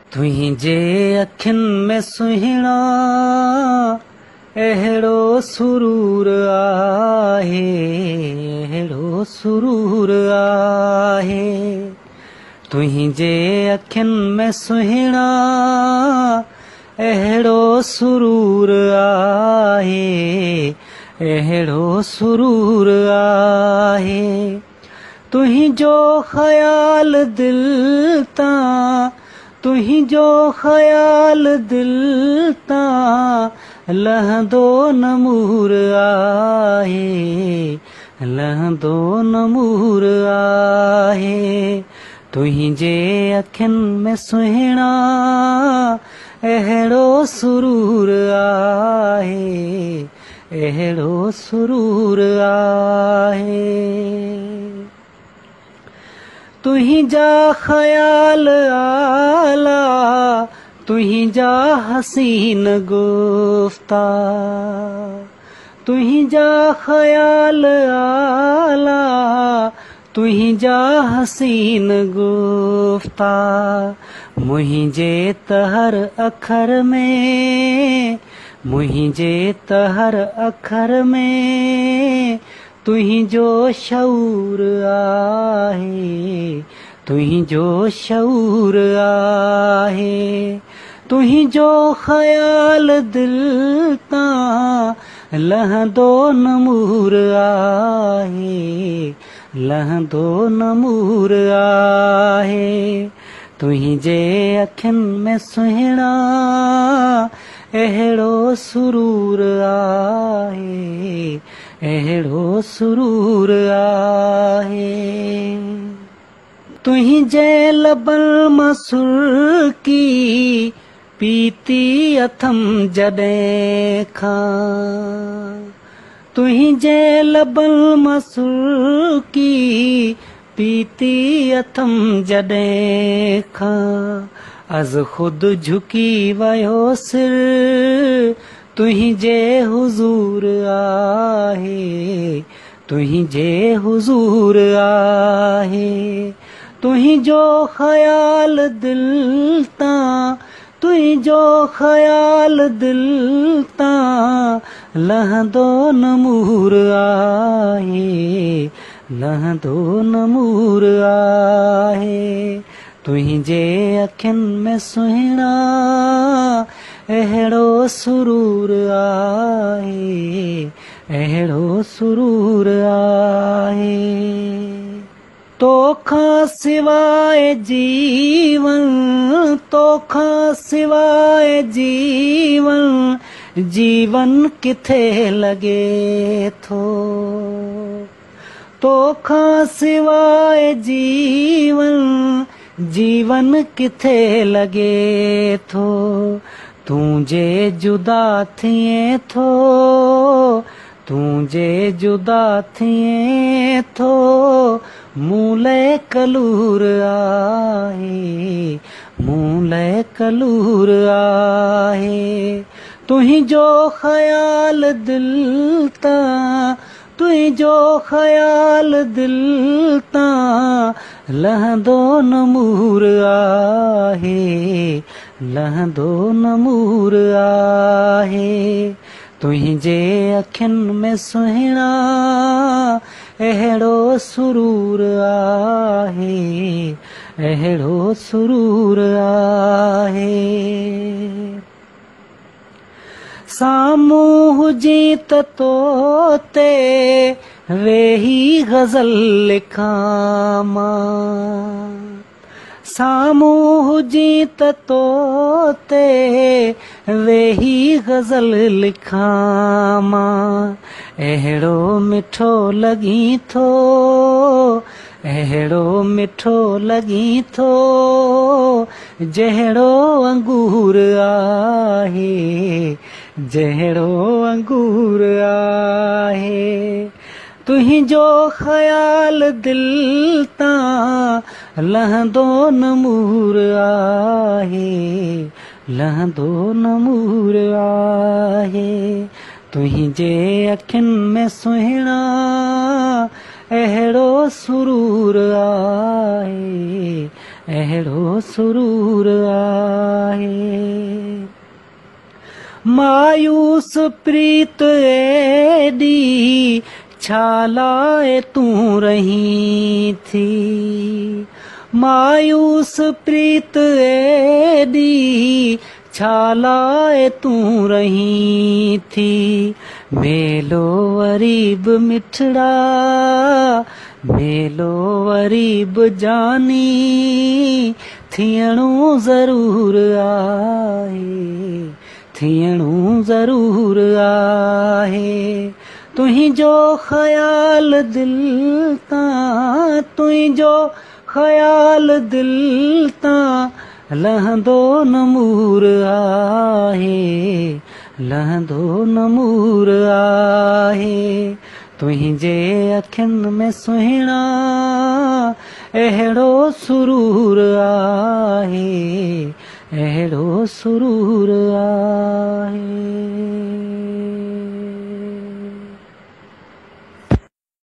तुंहिंजे अखियुनि में सुहिणा अहिड़ो सुरूर आहे, अहिड़ो सुरूर आहे। तुंहिंजे अखियुनि में सुहिणा अहिड़ो सुरूर आहे, अहिड़ो सुरूर आहे। तुंहिंजो ख़याल दिल तां, तुंहिंजो ख़याल दिल तां लहंदो नमूर आहे, लहंदो नमूर आहे। तुंहिंजे अखियुनि में सुहिणा अहिड़ो सुरूर आहे, अहिड़ो सुरूर आहे। तुंहिंजा ख़याल आला, तुंहिंजा हसीन गुफ्तार, तुंहिंजा ख़याल आला, तुंहिंजा हसीन गुफ्तार। मुंहिंजे त हर अखर में, मुंहिंजे त हर अखर में तुंहिंजो शऊर आहे, तुंहिंजो शऊर आहे। तुंहिंजो ख़याल दिल तां लहंदो नमूर आहे, लहंदो नमूर आहे। तुंहिंजे अखियुनि में सुहिणा अहिड़ो सुरूर आहे, अहिड़ो सुरूर आहे। तुंहिंजे लबनि मां सुर्की पीती अथम जॾहिं खां, तुंहिंजे लबनि मां सुर्की पीती अथम जॾहिं खां। अज़ ख़ुद झुकी वियो सिर तुंहिंजे हुज़ूर आहे, तुंहिंजे हुज़ूर आहे। तुंहिंजो ख़याल दिल तां, तुंहिंजो ख़याल दिल तां लहंदो नमूर आहे, लहंदो नमूर आहे। तुंहिंजे अखियुनि में सुहिणा अहिड़ो सुरूर आहे, अहिड़ो सुरूर आहे। तोखां सिवाय जीवन, तोखां सिवाय जीवन, जीवन किथे लॻे थो। तोखां सिवाय जीवन, जीवन किथे लॻे थो। तूं जे जुदा थिए थो, तूं जे जुदा थिए थो, मूं लाइ कलूर आहे, मूं लाइ कलूर आहे। तुंहिंजो ख़याल दिल तां, तुंहिंजो ख़याल दिल तां लहंदो नमूर आहे, लहंदो नमूर आहे। तुंहिंजे अखियुनि में सुहिणा अहिड़ो सुरूर आहे, अहिड़ो सुरूर आहे। साम्हूं हुजी त तो ते वेही ग़ज़ल लिखां मां, साम्हूं हुजी त तो ते वेही ग़ज़ल लिखां मां। अहिड़ो मिठो लॻी थो, अहिड़ो मिठो लॻी थो, जहिड़ो अंगूर आहे, जहिड़ो अंगूर आहे। तुंहिंजो ख़याल दिल तां लहंदो नमूर आहे, लहंदो नमूर आहे। तुंहिंजे अखियुनि में सुहिणा अहिड़ो सुरूर आहे, अहिड़ो सुरूर आहे। आहे। मायूस प्रीत एडी छालाए तू रही थी। मायूस प्रीत एडी छालाए तू रही थी। मेलो वरीब मिठड़ा मेलो वरीब जानी थियणो ज़रूर आहे थियणो ज़रूर आहे। तुहिंजो ख़याल दिल तां तुहिंजो ख़याल दिल तां लहंदो नमूर आहे लहंदो नमूर आहे। तुहिंजे अखियुनि में सुहिणा अहिड़ो सुरूर आहे अहिड़ो सुरूर आहे।